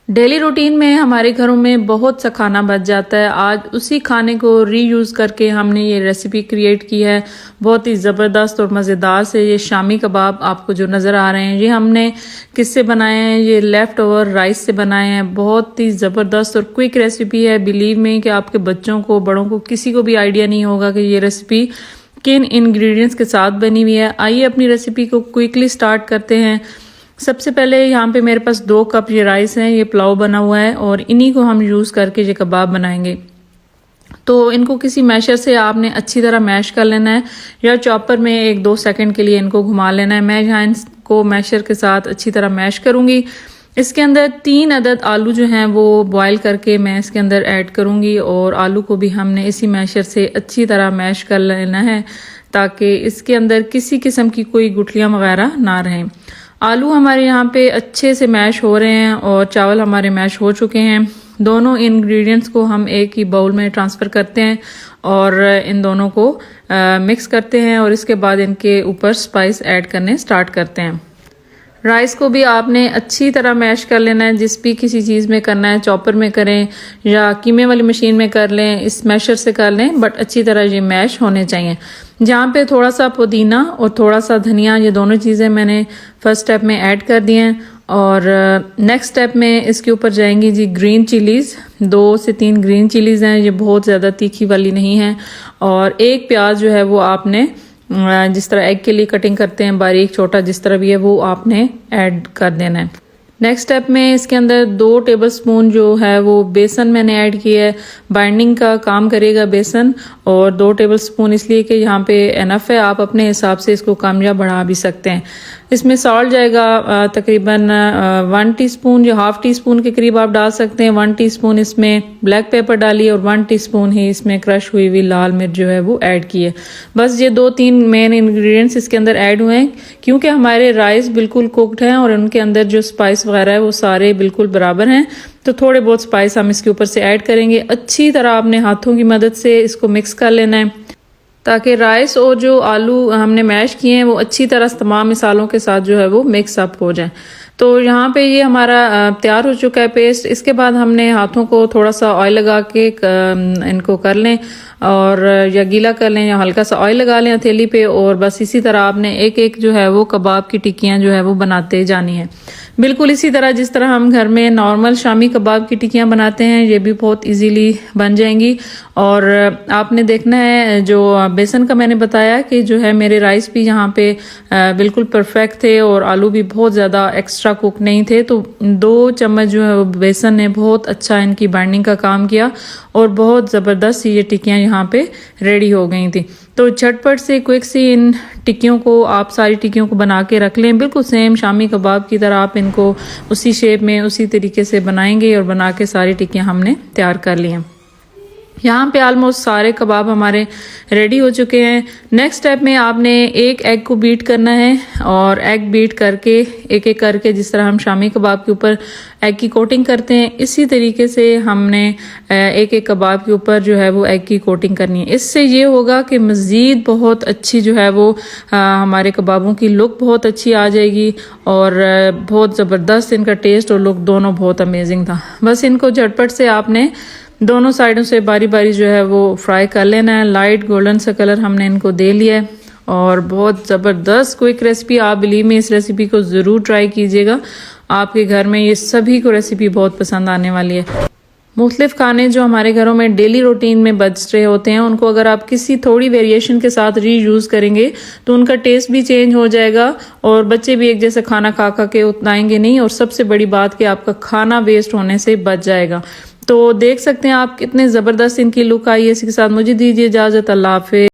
Daily routine में हमारे घरों में बहुत सा खाना बच जाता है। आज उसी खाने को रीयूज़ करके हमने ये रेसिपी क्रिएट की है। बहुत ही ज़बरदस्त और मज़ेदार से ये शामी कबाब आपको जो नज़र आ रहे हैं, ये हमने किससे बनाए हैं? ये लेफ़्ट ओवर राइस से बनाए हैं। बहुत ही ज़बरदस्त और क्विक रेसिपी है। बिलीव में कि आपके बच्चों को, बड़ों को, किसी को भी आइडिया नहीं होगा कि ये रेसिपी किन इंग्रेडिएंट्स के साथ बनी हुई है। आइए अपनी रेसिपी को क्विकली स्टार्ट करते हैं। सबसे पहले यहाँ पे मेरे पास 2 कप ये राइस हैं, ये पुलाव बना हुआ है और इन्हीं को हम यूज़ करके ये कबाब बनाएंगे। तो इनको किसी मैशर से आपने अच्छी तरह मैश कर लेना है या चॉपर में 1-2 सेकंड के लिए इनको घुमा लेना है। मैं यहाँ इनको मैशर के साथ अच्छी तरह मैश करूँगी। इसके अंदर 3 अदद आलू जो हैं वो बॉयल करके मैं इसके अंदर ऐड करूँगी और आलू को भी हमने इसी मैशर से अच्छी तरह मैश कर लेना है ताकि इसके अंदर किसी किस्म की कोई गुठलियाँ वगैरह ना रहें। आलू हमारे यहाँ पे अच्छे से मैश हो रहे हैं और चावल हमारे मैश हो चुके हैं। दोनों इंग्रेडिएंट्स को हम एक ही बाउल में ट्रांसफ़र करते हैं और इन दोनों को मिक्स करते हैं और इसके बाद इनके ऊपर स्पाइस ऐड करने स्टार्ट करते हैं। राइस को भी आपने अच्छी तरह मैश कर लेना है। जिस भी किसी चीज़ में करना है, चॉपर में करें या कीमे वाली मशीन में कर लें, इस मैशर से कर लें, बट अच्छी तरह ये मैश होने चाहिए। जहाँ पे थोड़ा सा पुदीना और थोड़ा सा धनिया, ये दोनों चीज़ें मैंने फर्स्ट स्टेप में ऐड कर दी हैं और नेक्स्ट स्टेप में इसके ऊपर जाएंगी जी ग्रीन चिलीज़। 2 से 3 ग्रीन चिलीज़ हैं, ये बहुत ज़्यादा तीखी वाली नहीं है। और 1 प्याज जो है वो आपने जिस तरह एग के लिए कटिंग करते हैं, बारीक छोटा जिस तरह भी है, वो आपने ऐड कर देना है। नेक्स्ट स्टेप में इसके अंदर 2 टेबलस्पून जो है वो बेसन मैंने ऐड किया है। बाइंडिंग का काम करेगा बेसन, और 2 टेबलस्पून इसलिए कि यहाँ पे एनफ है, आप अपने हिसाब से इसको कम या बढ़ा भी सकते हैं। इसमें सॉल्ट जाएगा तकरीबन 1 टीस्पून या हाफ टी स्पून के करीब आप डाल सकते हैं। 1 टीस्पून इसमें ब्लैक पेपर डालिए और 1 टीस्पून ही इसमें क्रश हुई हुई लाल मिर्च जो है वो ऐड की है। बस ये 2-3 मेन इंग्रेडिएंट्स इसके अंदर ऐड हुए हैं क्योंकि हमारे राइस बिल्कुल कुक्ड हैं और उनके अंदर जो स्पाइस वगैरह है वो सारे बिल्कुल बराबर हैं। तो थोड़े बहुत स्पाइस हम इसके ऊपर से ऐड करेंगे। अच्छी तरह आपने हाथों की मदद से इसको मिक्स कर लेना है ताकि राइस और जो आलू हमने मैश किए हैं वो अच्छी तरह तमाम मसालों के साथ जो है वो मिक्स अप हो जाए। तो यहाँ पे ये हमारा तैयार हो चुका है पेस्ट। इसके बाद हमने हाथों को थोड़ा सा ऑयल लगा के इनको कर लें और या गीला कर लें या हल्का सा ऑयल लगा लें हथेली पे, और बस इसी तरह आपने एक एक जो है वो कबाब की टिक्कियाँ जो है वो बनाते जानी है। बिल्कुल इसी तरह जिस तरह हम घर में नॉर्मल शामी कबाब की टिक्कियाँ बनाते हैं, ये भी बहुत इजीली बन जाएंगी। और आपने देखना है जो बेसन का मैंने बताया कि जो है मेरे राइस भी यहाँ पे बिल्कुल परफेक्ट थे और आलू भी बहुत ज़्यादा एक्स्ट्रा कुक नहीं थे। तो 2 चम्मच जो है वो बेसन ने बहुत अच्छा इनकी बाइंडिंग का काम किया और बहुत ज़बरदस्त ये टिक्कियाँ यहाँ पे रेडी हो गई थी। तो झटपट से क्विक सी इन टिक्कियों को आप सारी टिक्कियों को बना के रख लें। बिल्कुल सेम शामी कबाब की तरह आप इनको उसी शेप में उसी तरीके से बनाएंगे और बना के सारी टिक्कियाँ हमने तैयार कर ली हैं। यहाँ पे ऑलमोस्ट सारे कबाब हमारे रेडी हो चुके हैं। नेक्स्ट स्टेप में आपने एक एग को बीट करना है और एग बीट करके एक एक करके जिस तरह हम शामी कबाब के ऊपर एग की कोटिंग करते हैं, इसी तरीके से हमने एक एक कबाब के ऊपर जो है वो एग की कोटिंग करनी है। इससे ये होगा कि मज़ीद बहुत अच्छी जो है वो हमारे कबाबों की लुक बहुत अच्छी आ जाएगी और बहुत ज़बरदस्त इनका टेस्ट और लुक दोनों बहुत अमेजिंग था। बस इनको झटपट से आपने दोनों साइडों से बारी बारी जो है वो फ्राई कर लेना है। लाइट गोल्डन सा कलर हमने इनको दे लिया है और बहुत ज़बरदस्त क्विक रेसिपी। आप बिलीव में इस रेसिपी को ज़रूर ट्राई कीजिएगा। आपके घर में ये सभी को रेसिपी बहुत पसंद आने वाली है। मुख्तलिफ खाने जो हमारे घरों में डेली रूटीन में बच रहे होते हैं, उनको अगर आप किसी थोड़ी वेरिएशन के साथ रीयूज़ करेंगे तो उनका टेस्ट भी चेंज हो जाएगा और बच्चे भी एक जैसे खाना खा खा के उतनाएंगे नहीं, और सबसे बड़ी बात कि आपका खाना वेस्ट होने से बच जाएगा। तो देख सकते हैं आप कितने ज़बरदस्त इनकी लुक आई है। इसी के साथ मुझे दीजिए इजाज़त। अल्लाह हाफ़िज़।